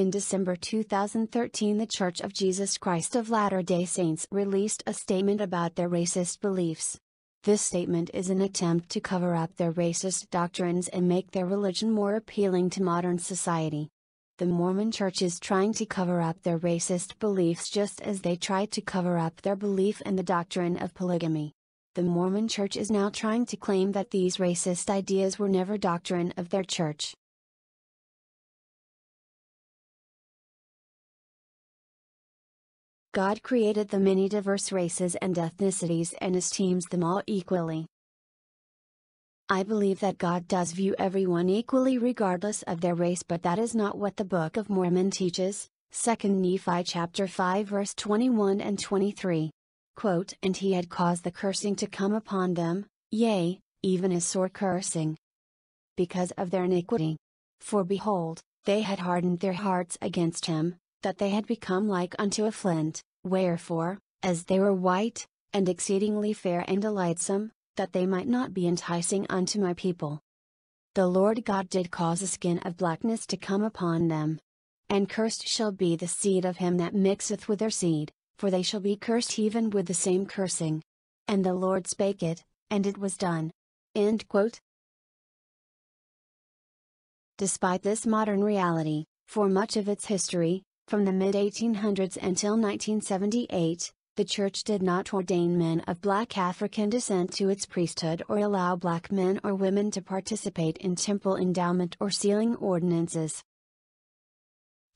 In December 2013, The Church of Jesus Christ of Latter-day Saints released a statement about their racist beliefs. This statement is an attempt to cover up their racist doctrines and make their religion more appealing to modern society. The Mormon Church is trying to cover up their racist beliefs just as they tried to cover up their belief in the doctrine of polygamy. The Mormon Church is now trying to claim that these racist ideas were never doctrine of their church. God created the many diverse races and ethnicities and esteems them all equally. I believe that God does view everyone equally regardless of their race, but that is not what the Book of Mormon teaches. 2 Nephi chapter 5 verse 21 and 23. Quote, "And he had caused the cursing to come upon them, yea, even a sore cursing, because of their iniquity. For behold, they had hardened their hearts against him, that they had become like unto a flint, wherefore, as they were white, and exceedingly fair and delightsome, that they might not be enticing unto my people. The Lord God did cause a skin of blackness to come upon them. And cursed shall be the seed of him that mixeth with their seed, for they shall be cursed even with the same cursing. And the Lord spake it, and it was done." End quote. Despite this modern reality, for much of its history, from the mid-1800s until 1978, the Church did not ordain men of Black African descent to its priesthood or allow Black men or women to participate in temple endowment or sealing ordinances.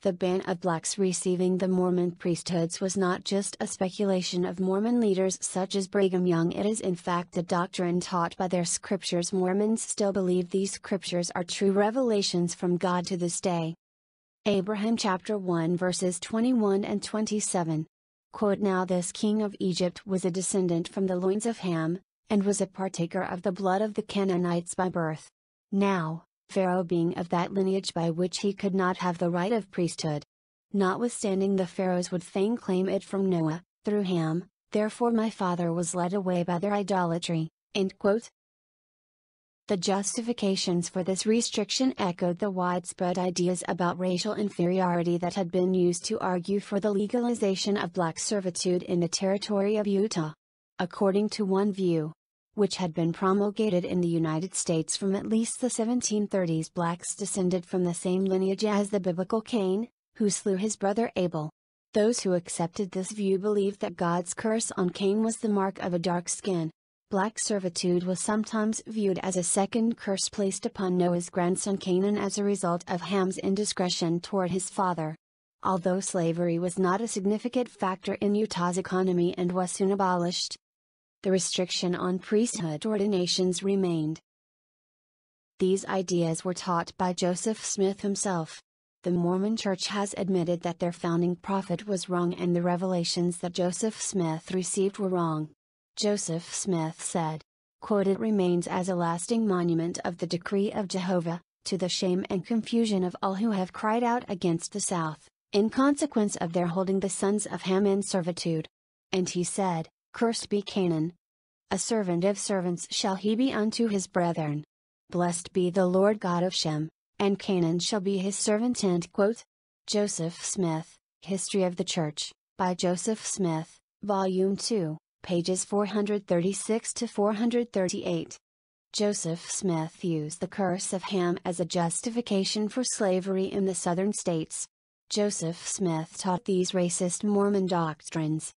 The ban of Blacks receiving the Mormon priesthoods was not just a speculation of Mormon leaders such as Brigham Young. It is in fact the doctrine taught by their scriptures. Mormons still believe these scriptures are true revelations from God to this day. Abraham chapter 1 verses 21 and 27. Quote, "Now this king of Egypt was a descendant from the loins of Ham, and was a partaker of the blood of the Canaanites by birth. Now, Pharaoh being of that lineage by which he could not have the right of priesthood. Notwithstanding the Pharaohs would fain claim it from Noah, through Ham, therefore my father was led away by their idolatry." End quote. The justifications for this restriction echoed the widespread ideas about racial inferiority that had been used to argue for the legalization of Black servitude in the territory of Utah. According to one view, which had been promulgated in the United States from at least the 1730s, Blacks descended from the same lineage as the biblical Cain, who slew his brother Abel. Those who accepted this view believed that God's curse on Cain was the mark of a dark skin. Black servitude was sometimes viewed as a second curse placed upon Noah's grandson Canaan as a result of Ham's indiscretion toward his father. Although slavery was not a significant factor in Utah's economy and was soon abolished, the restriction on priesthood ordinations remained. These ideas were taught by Joseph Smith himself. The Mormon Church has admitted that their founding prophet was wrong and the revelations that Joseph Smith received were wrong. Joseph Smith said, quote, "It remains as a lasting monument of the decree of Jehovah, to the shame and confusion of all who have cried out against the South, in consequence of their holding the sons of Ham in servitude. And he said, Cursed be Canaan. A servant of servants shall he be unto his brethren. Blessed be the Lord God of Shem, and Canaan shall be his servant." End quote. Joseph Smith, History of the Church, by Joseph Smith, Volume 2. Pages 436 to 438. Joseph Smith used the curse of Ham as a justification for slavery in the southern states. Joseph Smith taught these racist Mormon doctrines.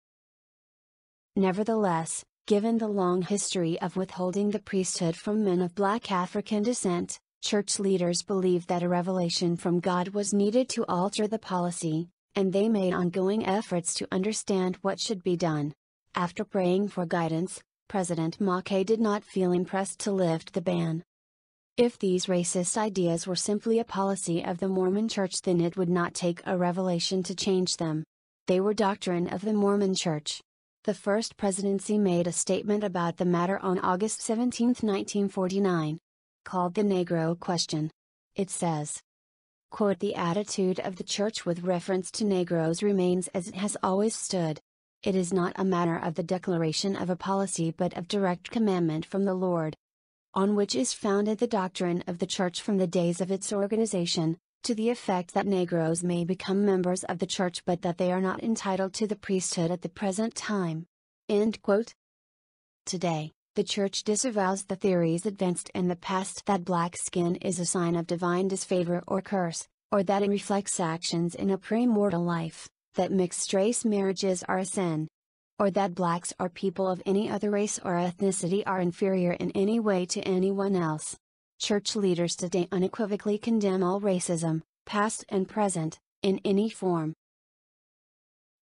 Nevertheless, given the long history of withholding the priesthood from men of Black African descent, church leaders believed that a revelation from God was needed to alter the policy, and they made ongoing efforts to understand what should be done. After praying for guidance, President Mackay did not feel impressed to lift the ban. If these racist ideas were simply a policy of the Mormon Church, then it would not take a revelation to change them. They were doctrine of the Mormon Church. The first presidency made a statement about the matter on August 17, 1949. Called the Negro Question. It says, quote, "The attitude of the Church with reference to Negroes remains as it has always stood. It is not a matter of the declaration of a policy but of direct commandment from the Lord, on which is founded the doctrine of the Church from the days of its organization, to the effect that Negroes may become members of the church but that they are not entitled to the priesthood at the present time. End quote. Today, the church disavows the theories advanced in the past that black skin is a sign of divine disfavor or curse, or that it reflects actions in a premortal life, that mixed-race marriages are a sin, or that blacks or people of any other race or ethnicity are inferior in any way to anyone else. Church leaders today unequivocally condemn all racism, past and present, in any form.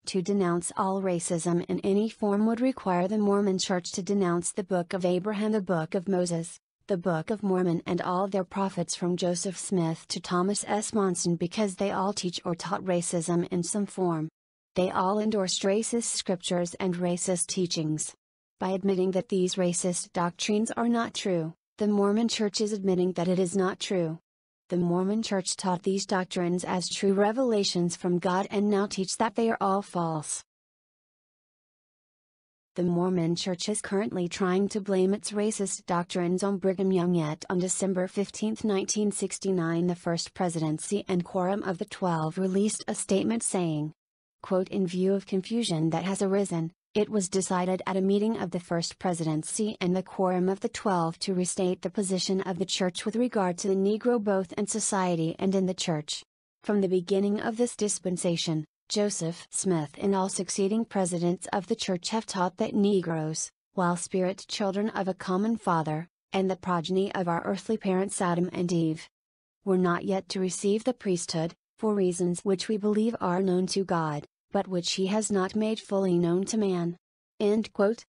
To denounce all racism in any form would require the Mormon Church to denounce the Book of Abraham, the Book of Moses, the Book of Mormon, and all their prophets from Joseph Smith to Thomas S. Monson, because they all teach or taught racism in some form. They all endorsed racist scriptures and racist teachings. By admitting that these racist doctrines are not true, the Mormon Church is admitting that it is not true. The Mormon Church taught these doctrines as true revelations from God and now teach that they are all false. The Mormon Church is currently trying to blame its racist doctrines on Brigham Young, yet on December 15, 1969, the First Presidency and Quorum of the 12 released a statement saying, quote, "In view of confusion that has arisen, it was decided at a meeting of the First Presidency and the Quorum of the 12 to restate the position of the Church with regard to the Negro both in society and in the Church. From the beginning of this dispensation, Joseph Smith and all succeeding presidents of the Church have taught that Negroes, while spirit children of a common Father, and the progeny of our earthly parents Adam and Eve, were not yet to receive the priesthood, for reasons which we believe are known to God, but which He has not made fully known to man." End quote.